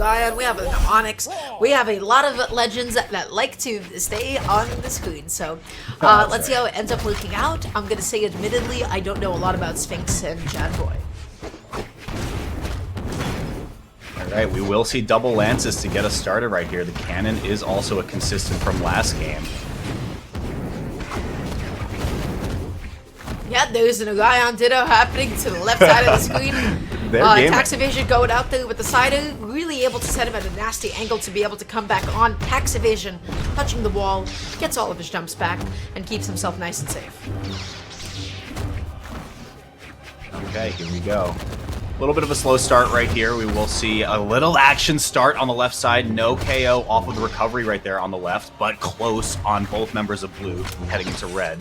Lion, we have an Onyx, we have a lot of legends that like to stay on the screen. So let's see how it ends up working out. I'm gonna say, admittedly, I don't know a lot about Sphynx and JaddBoi. Alright, we will see double lances to get us started right here. The cannon is also a consistent from last game. Yeah, there's an Orion Ditto happening to the left side of the screen. Taxiivation going out there with the sider, really able to set him at a nasty angle to be able to come back on. Taxiivation touching the wall, gets all of his jumps back, and keeps himself nice and safe. Okay, here we go. A little bit of a slow start right here. We will see a little action start on the left side. No KO off of the recovery right there on the left, but close on both members of blue heading into red.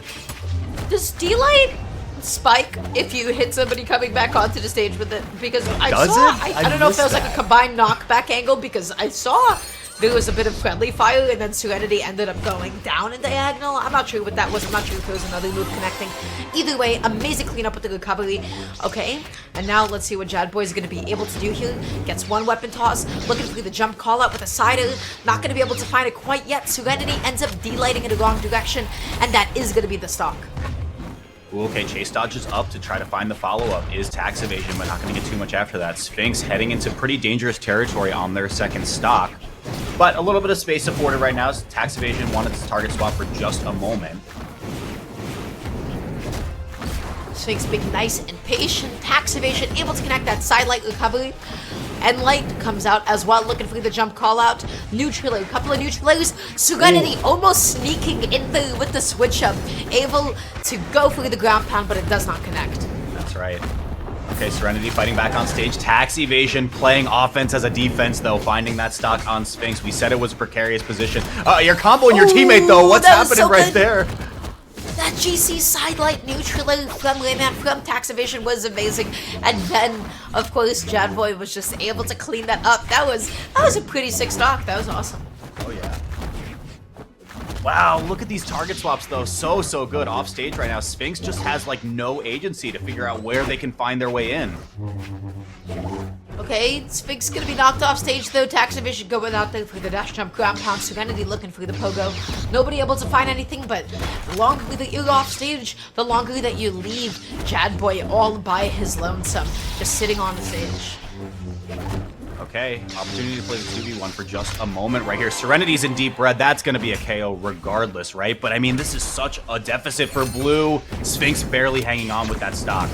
Does D-Light spike if you hit somebody coming back onto the stage with it? Because I don't know if that was like a combined knockback angle, because I saw there was a bit of friendly fire and then Serenity ended up going down in diagonal. I'm not sure what that was. I'm not sure if there was another move connecting. Either way, amazing cleanup with the recovery. Okay, and now let's see what JaddBoi is going to be able to do here. Gets one weapon toss, looking for the jump call out with a sider. Not going to be able to find it quite yet. Serenity ends up D-lighting in the wrong direction, and that is going to be the stock. Ooh, okay, Chase dodges up to try to find the follow-up. Is taxiivation, but not going to get too much after that. Sphynx heading into pretty dangerous territory on their second stock. But a little bit of space afforded right now. Taxiivation wanted to target swap for just a moment. Sphynx being nice and patient. Taxiivation able to connect that side light recovery. And Light comes out as well, looking for the jump call out. Neutral, a couple of neutrals. Serenity almost sneaking in there with the switch up. Able to go for the ground pound, but it does not connect. That's right. Okay, Serenity fighting back on stage. Taxiivation playing offense as a defense, though, finding that stock on Sphynx. We said it was a precarious position. You're comboing your teammate, though. What's happening right there? That GC sidelight neutral from Rayman from Taxiivation was amazing. And then, of course, JaddBoi was just able to clean that up. That was a pretty sick stock. That was awesome. Oh, yeah. Wow, look at these target swaps, though. So good off stage right now. Sphynx just has, like, no agency to figure out where they can find their way in. Okay, Sphynx gonna be knocked off stage, though. Taxiivation going out there for the dash jump ground pound. Serenity looking for the pogo. Nobody able to find anything, but the longer that you're off stage, the longer that you leave JaddBoi all by his lonesome, just sitting on the stage. Okay, opportunity to play the 2v1 for just a moment right here. Serenity's in deep red. That's going to be a KO regardless, right? But, I mean, this is such a deficit for blue. Sphynx barely hanging on with that stock.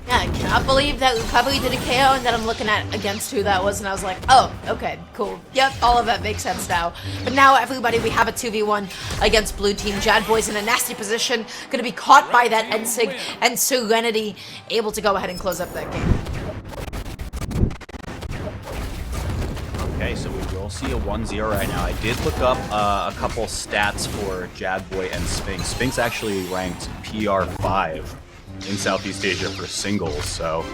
Yeah, I cannot believe that recovery did a KO, and then I'm looking at against who that was, and I was like, oh, okay, cool. Yep, all of that makes sense now. But now, everybody, we have a 2v1 against blue team. JaddBoi's in a nasty position, going to be caught by that NSIG, and Serenity able to go ahead and close up that game. Okay, so we will see a 1-0 right now. I did look up a couple stats for JaddBoi and Sphynx. Sphynx actually ranked PR5 in Southeast Asia for singles, so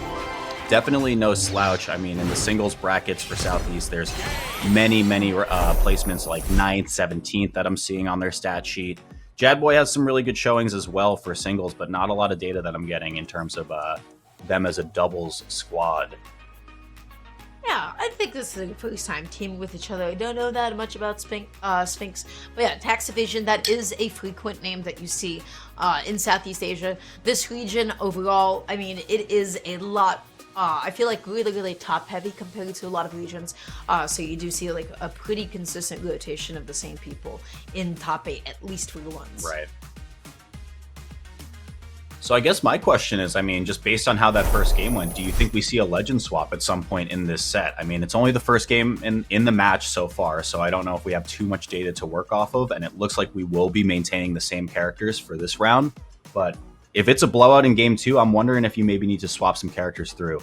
definitely no slouch. I mean, in the singles brackets for Southeast, there's many placements like 9th, 17th that I'm seeing on their stat sheet. JaddBoi has some really good showings as well for singles, but not a lot of data that I'm getting in terms of them as a doubles squad. Yeah, I think this is the first time teaming with each other. I don't know that much about Sphynx. But yeah, Taxiivation, that is a frequent name that you see in Southeast Asia. This region overall, I mean, it is a lot, I feel like really top heavy compared to a lot of regions. So you do see like a pretty consistent rotation of the same people in top 8, at least for the ones. Right. So I guess my question is, I mean, just based on how that first game went, do you think we see a legend swap at some point in this set? I mean, it's only the first game in the match so far, so I don't know if we have too much data to work off of, and it looks like we will be maintaining the same characters for this round. But if it's a blowout in game 2, I'm wondering if you maybe need to swap some characters through.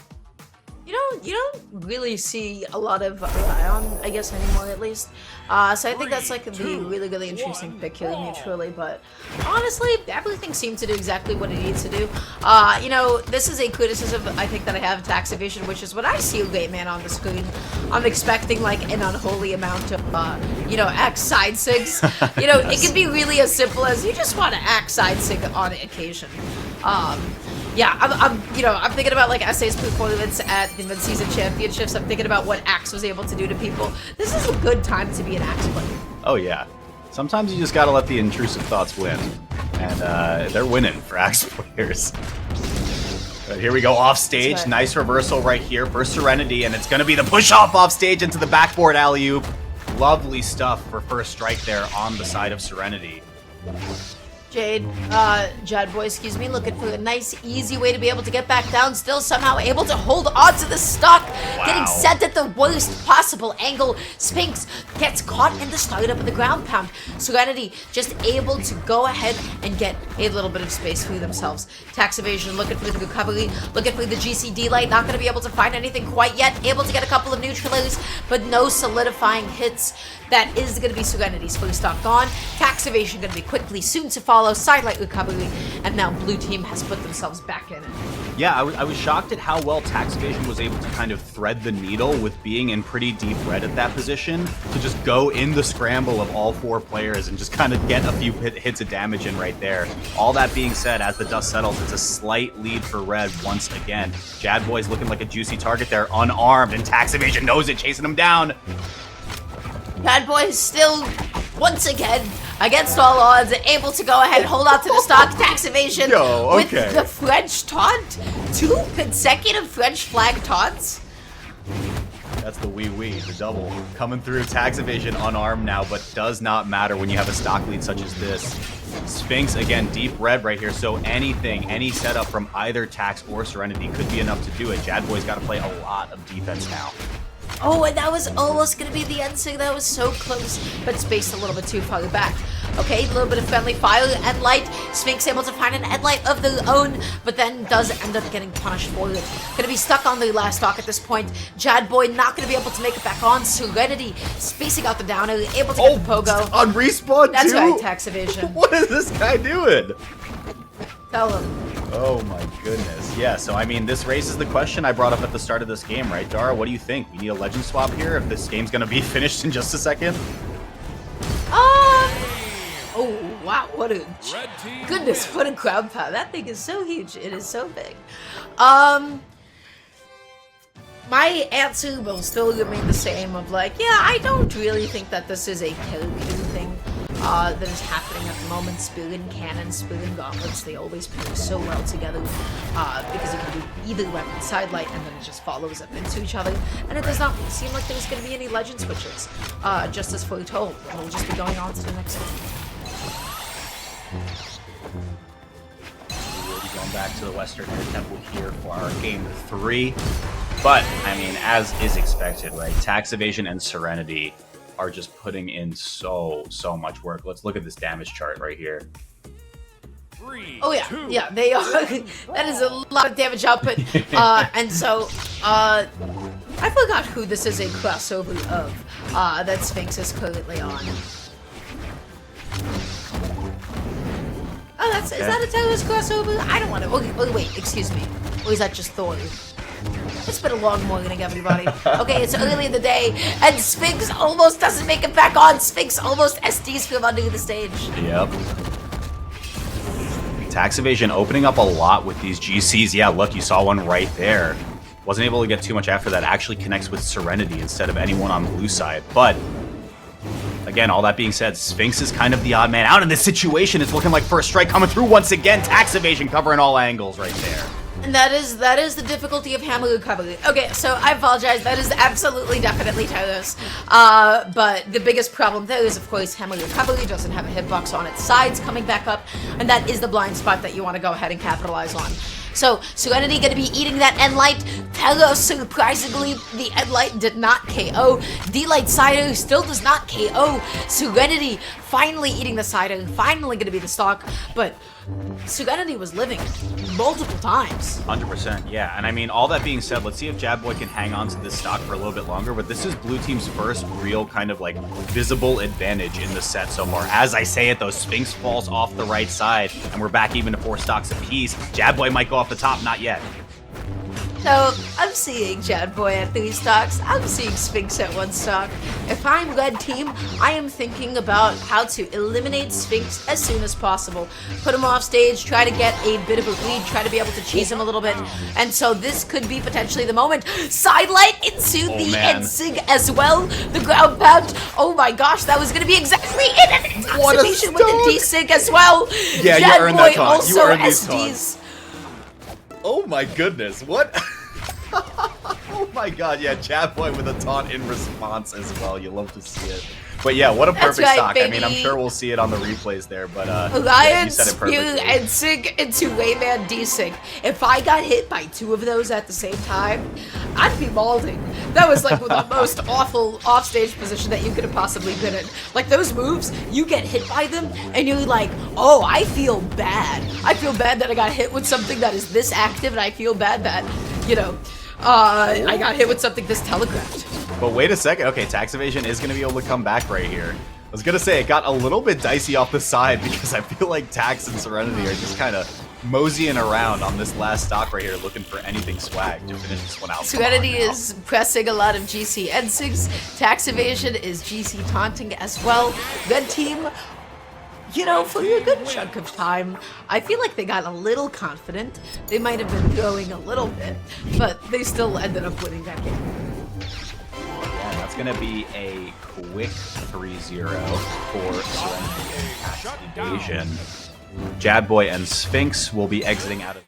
You don't really see a lot of Orion, I guess, anymore, at least. So I think that's like the really interesting pick here mutually, but honestly, everything seemed to do exactly what it needs to do. You know, this is a criticism I think that I have of Taxiivation, which is when I see a great man on the screen, I'm expecting like an unholy amount of, you know, axe side sigs. You know, it can be really as simple as you just want to axe side sig on occasion. Yeah, I'm thinking about like SA's performance at the mid-season championships. I'm thinking about what Axe was able to do to people. This is a good time to be an Axe player. Oh yeah. Sometimes you just gotta let the intrusive thoughts win. And they're winning for Axe players. But here we go off stage. Right. Nice reversal right here for Serenity, and it's gonna be the push off stage into the backboard alley-oop. Lovely stuff for first strike there on the side of Serenity. JaddBoi, excuse me, looking for a nice, easy way to be able to get back down, still somehow able to hold on to the stock, getting sent at the worst possible angle. Sphynx gets caught in the startup of the ground pound. Serenity just able to go ahead and get a little bit of space for themselves. Taxiivation looking for the recovery, looking for the GCD light, not going to be able to find anything quite yet, able to get a couple of neutralizers, but no solidifying hits. That is going to be Serenity's first stock gone. Taxiivation going to be quickly soon to follow. Sidelight recovery, and now blue team has put themselves back in it. Yeah, I was shocked at how well Taxiivation was able to kind of thread the needle with being in pretty deep red at that position to just go in the scramble of all 4 players and just kind of get a few hits of damage in right there. All that being said, as the dust settles, it's a slight lead for red once again. JaddBoi's looking like a juicy target there, unarmed, and Taxiivation knows it, chasing him down. JaddBoi is still, once again, against all odds, able to go ahead and hold on to the stock. Taxiivation with the French taunt. 2 consecutive French flag taunts. That's the the double. Coming through, Taxiivation unarmed now, but does not matter when you have a stock lead such as this. Sphynx, again, deep red right here, so anything, any setup from either Tax or Serenity could be enough to do it. JaddBoi's got to play a lot of defense now. Oh, and that was almost going to be the end, so that was so close, but spaced a little bit too far back. Okay, a little bit of friendly fire and light. Sphynx able to find an end light of their own, but then does end up getting punished for it. Gonna be stuck on the last stock at this point. JaddBoi not gonna be able to make it back on. Serenity spacing out the downer, able to get the pogo. On respawn, That's too? right, Taxiivation. What is this guy doing? Tell him. Oh my goodness. Yeah, so I mean, this raises the question I brought up at the start of this game, right, Dara? What do you think? We need a legend swap here if this game's gonna be finished in just a second? Oh, wow, what a goodness, what a crowd pound. That thing is so huge. It is so big. My answer will still remain the same of like, yeah, I don't really think that this is a character thing that is happening at the moment. Spirit and Cannon, Spirit and Gauntlets, they always pair so well together because you can do either weapon sidelight and then it just follows up into each other. And it does not seem like there's going to be any legend switches, just as foretold. We'll just be going on to the next one. We will be going back to the Western Air Temple here for our game 3. But, I mean, as is expected, right? Taxiivation and Serenity are just putting in so much work. Let's look at this damage chart right here. Oh yeah, yeah, they are. That is a lot of damage output. And so, I forgot who this is a crossover of that Sphynx is currently on. Oh, is that a terrorist crossover? I don't want to. Oh, wait, excuse me. Or is that just Thor? It's been a long morning, everybody. Okay, it's early in the day, and Sphynx almost doesn't make it back on. Sphynx almost SDs from under the stage. Yep. Taxiivation opening up a lot with these GCs. Yeah, look, you saw one right there. Wasn't able to get too much after that. Actually connects with Serenity instead of anyone on blue side. But again, all that being said, Sphynx is kind of the odd man out in this situation. It's looking like first strike coming through once again. Taxiivation covering all angles right there. And that is the difficulty of hammer recovery. Okay, so I apologize. That is absolutely, definitely Talos. But the biggest problem there is, of course, hammer recovery doesn't have a hitbox on its sides coming back up, and that is the blind spot that you want to go ahead and capitalize on. So, Serenity going to be eating that end light. Talos, surprisingly, the end light did not KO. D-Light Cider still does not KO. Serenity finally eating the Cider, finally going to be the stock, but Serenity was living multiple times. 100%, yeah. And I mean, all that being said, let's see if JaddBoi can hang on to this stock for a little bit longer, but this is blue team's first real kind of like visible advantage in the set so far. As I say it though, Sphynx falls off the right side, and we're back even to 4 stocks apiece. JaddBoi might go off the top, not yet. So, I'm seeing JaddBoi at 3 stocks, I'm seeing Sphynx at 1 stock. If I'm red team, I am thinking about how to eliminate Sphynx as soon as possible. Put him off stage, try to get a bit of a lead, try to be able to cheese him a little bit. And so this could be potentially the moment. Sidelight into the Ensig as well. The ground pound. Oh my gosh, that was going to be exactly it. And taxiivation with the D-Sig as well. Yeah, you earned that taunt. Also You earned these SDs. taunts. Oh my goodness, what? Oh my god, yeah, JaddBoi with a taunt in response as well. You love to see it. But yeah, what a perfect stock. Baby. I mean, I'm sure we'll see it on the replays there, but Lion you said it Spew perfectly. and Sig into Wayman D-Sig. If I got hit by 2 of those at the same time, I'd be mauling. That was like the most awful offstage position that you could have possibly been in. Like those moves, you get hit by them and you're like, oh, I feel bad. I feel bad that I got hit with something that is this active, and I feel bad that, you know, I got hit with something this telegraphed. But wait a second. Okay, taxiivation is going to be able to come back right here. I was going to say, it got a little bit dicey off the side because I feel like Tax and Serenity are just kind of moseying around on this last stock right here, looking for anything swag to finish this one out. Serenity is pressing a lot of GC N6. Taxiivation is GC taunting as well. Red team, you know, for a good chunk of time, I feel like they got a little confident. They might have been going a little bit, but they still ended up winning that game. Yeah, that's going to be a quick 3-0 for Serenity and taxiivation. JaddBoi and Sphynx will be exiting out of